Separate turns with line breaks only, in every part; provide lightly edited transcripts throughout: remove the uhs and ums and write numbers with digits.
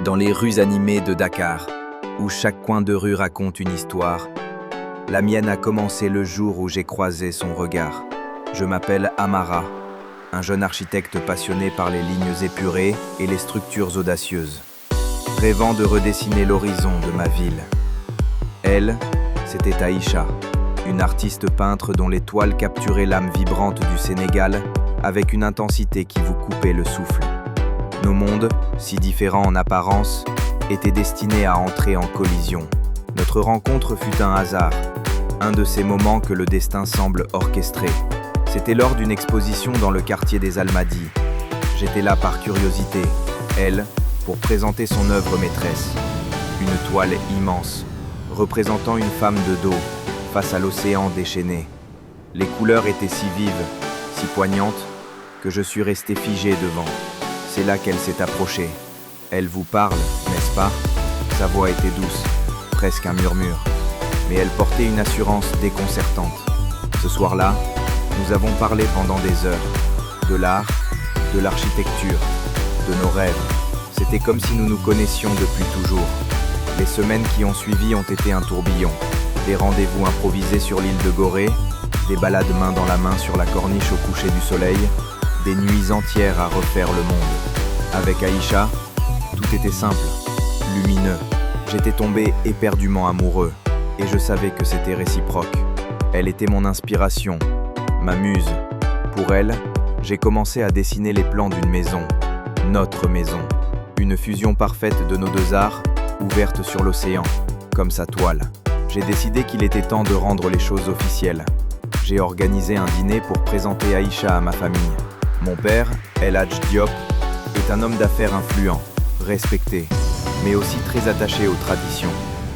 Dans les rues animées de Dakar, où chaque coin de rue raconte une histoire, la mienne a commencé le jour où j'ai croisé son regard. Je m'appelle Amara, un jeune architecte passionné par les lignes épurées et les structures audacieuses, rêvant de redessiner l'horizon de ma ville. Elle, c'était Aïcha, une artiste peintre dont les toiles capturaient l'âme vibrante du Sénégal avec une intensité qui vous coupait le souffle. Nos mondes, si différents en apparence, étaient destinés à entrer en collision. Notre rencontre fut un hasard, un de ces moments que le destin semble orchestrer. C'était lors d'une exposition dans le quartier des Almadies. J'étais là par curiosité, elle, pour présenter son œuvre maîtresse. Une toile immense, représentant une femme de dos, face à l'océan déchaîné. Les couleurs étaient si vives, si poignantes, que je suis resté figé devant. C'est là qu'elle s'est approchée. Elle vous parle, n'est-ce pas? Sa voix était douce, presque un murmure. Mais elle portait une assurance déconcertante. Ce soir-là, nous avons parlé pendant des heures. De l'art, de l'architecture, de nos rêves. C'était comme si nous nous connaissions depuis toujours. Les semaines qui ont suivi ont été un tourbillon. Des rendez-vous improvisés sur l'île de Gorée, des balades main dans la main sur la corniche au coucher du soleil, des nuits entières à refaire le monde. Avec Aïcha, tout était simple, lumineux. J'étais tombé éperdument amoureux, et je savais que c'était réciproque. Elle était mon inspiration, ma muse. Pour elle, j'ai commencé à dessiner les plans d'une maison, notre maison. Une fusion parfaite de nos deux arts, ouverte sur l'océan, comme sa toile. J'ai décidé qu'il était temps de rendre les choses officielles. J'ai organisé un dîner pour présenter Aïcha à ma famille. Mon père, El Hadj Diop, est un homme d'affaires influent, respecté, mais aussi très attaché aux traditions.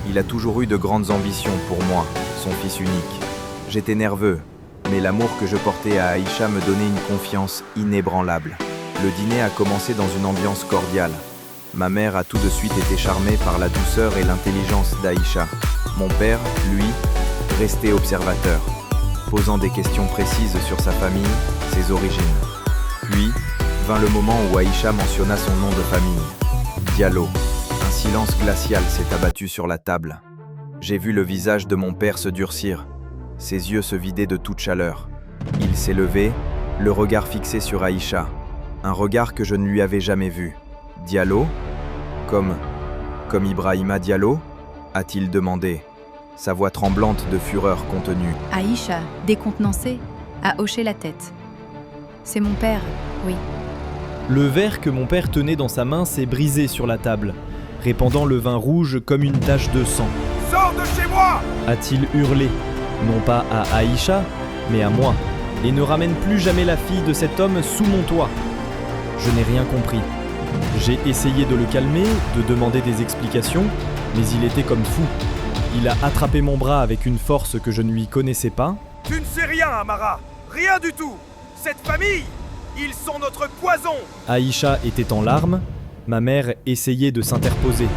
Il a toujours eu de grandes ambitions pour moi, son fils unique. J'étais nerveux, mais l'amour que je portais à Aïcha me donnait une confiance inébranlable. Le dîner a commencé dans une ambiance cordiale. Ma mère a tout de suite été charmée par la douceur et l'intelligence d'Aïcha. Mon père, lui, restait observateur, posant des questions précises sur sa famille, ses origines. Puis, vint le moment où Aïcha mentionna son nom de famille, Diallo. Un silence glacial s'est abattu sur la table. J'ai vu le visage de mon père se durcir, ses yeux se vider de toute chaleur. Il s'est levé, le regard fixé sur Aïcha, un regard que je ne lui avais jamais vu. Diallo? Comme Ibrahima Diallo? A-t-il demandé, sa voix tremblante de fureur contenue.
Aïcha, décontenancée, a hoché la tête. C'est mon père, oui.
Le verre que mon père tenait dans sa main s'est brisé sur la table, répandant le vin rouge comme une tache de sang.
« Sors de chez moi !»
a-t-il hurlé, non pas à Aïcha, mais à moi, et ne ramène plus jamais la fille de cet homme sous mon toit. Je n'ai rien compris. J'ai essayé de le calmer, de demander des explications, mais il était comme fou. Il a attrapé mon bras avec une force que je ne lui connaissais pas.
« Tu ne sais rien, Amara, rien du tout. Cette famille, ils sont notre poison !»
Aïcha était en larmes, ma mère essayait de s'interposer.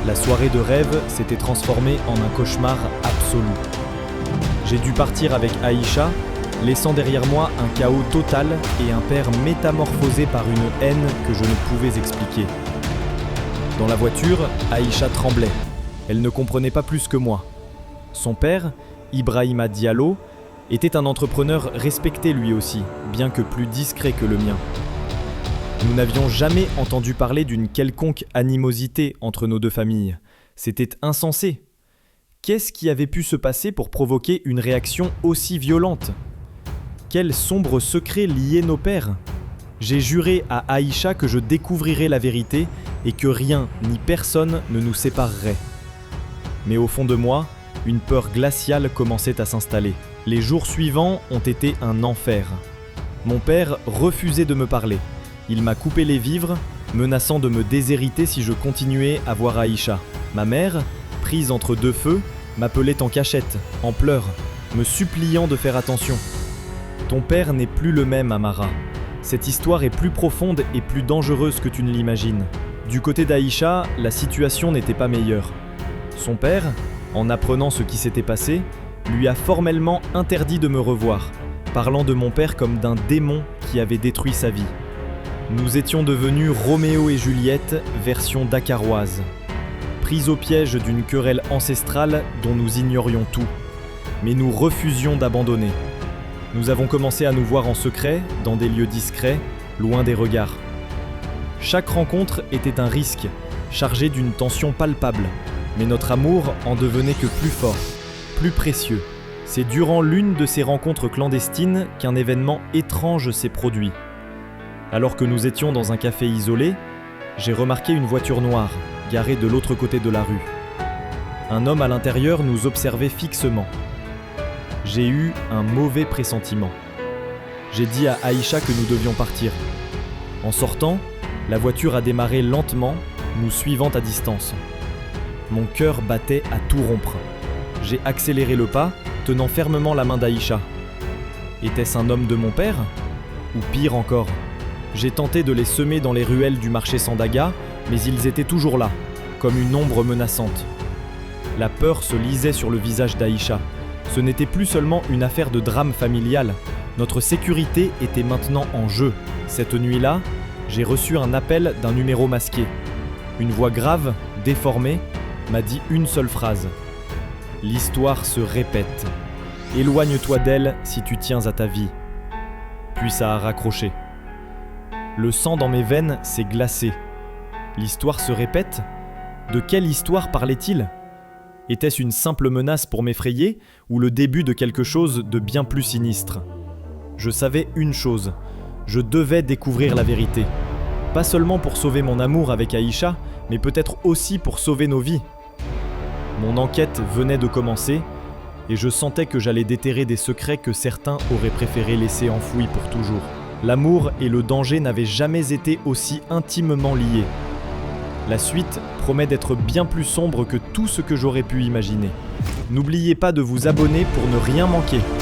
La soirée de rêve s'était transformée en un cauchemar absolu. J'ai dû partir avec Aïcha, laissant derrière moi un chaos total et un père métamorphosé par une haine que je ne pouvais expliquer. Dans la voiture, Aïcha tremblait. Elle ne comprenait pas plus que moi. Son père, Ibrahima Diallo, était un entrepreneur respecté lui aussi, bien que plus discret que le mien. Nous n'avions jamais entendu parler d'une quelconque animosité entre nos deux familles. C'était insensé. Qu'est-ce qui avait pu se passer pour provoquer une réaction aussi violente ? Quel sombre secret liait nos pères ? J'ai juré à Aïcha que je découvrirais la vérité et que rien ni personne ne nous séparerait. Mais au fond de moi, une peur glaciale commençait à s'installer. Les jours suivants ont été un enfer. Mon père refusait de me parler. Il m'a coupé les vivres, menaçant de me déshériter si je continuais à voir Aïcha. Ma mère, prise entre deux feux, m'appelait en cachette, en pleurs, me suppliant de faire attention. Ton père n'est plus le même, Amara. Cette histoire est plus profonde et plus dangereuse que tu ne l'imagines. Du côté d'Aïcha, la situation n'était pas meilleure. Son père, en apprenant ce qui s'était passé, lui a formellement interdit de me revoir, parlant de mon père comme d'un démon qui avait détruit sa vie. Nous étions devenus Roméo et Juliette, version dakaroise. Pris au piège d'une querelle ancestrale dont nous ignorions tout. Mais nous refusions d'abandonner. Nous avons commencé à nous voir en secret, dans des lieux discrets, loin des regards. Chaque rencontre était un risque, chargé d'une tension palpable, mais notre amour en devenait que plus fort, plus précieux. C'est durant l'une de ces rencontres clandestines qu'un événement étrange s'est produit. Alors que nous étions dans un café isolé, j'ai remarqué une voiture noire, garée de l'autre côté de la rue. Un homme à l'intérieur nous observait fixement. J'ai eu un mauvais pressentiment. J'ai dit à Aïcha que nous devions partir. En sortant, la voiture a démarré lentement, nous suivant à distance. Mon cœur battait à tout rompre. J'ai accéléré le pas, tenant fermement la main d'Aïcha. Était-ce un homme de mon père ? Ou pire encore, j'ai tenté de les semer dans les ruelles du marché Sandaga, mais ils étaient toujours là, comme une ombre menaçante. La peur se lisait sur le visage d'Aïcha. Ce n'était plus seulement une affaire de drame familial. Notre sécurité était maintenant en jeu. Cette nuit-là, j'ai reçu un appel d'un numéro masqué. Une voix grave, déformée, m'a dit une seule phrase. L'histoire se répète. Éloigne-toi d'elle si tu tiens à ta vie. Puis ça a raccroché. Le sang dans mes veines s'est glacé. L'histoire se répète ? De quelle histoire parlait-il ? Était-ce une simple menace pour m'effrayer ou le début de quelque chose de bien plus sinistre ? Je savais une chose, je devais découvrir la vérité. Pas seulement pour sauver mon amour avec Aïcha, mais peut-être aussi pour sauver nos vies. Mon enquête venait de commencer et je sentais que j'allais déterrer des secrets que certains auraient préféré laisser enfouis pour toujours. L'amour et le danger n'avaient jamais été aussi intimement liés. La suite promet d'être bien plus sombre que tout ce que j'aurais pu imaginer. N'oubliez pas de vous abonner pour ne rien manquer.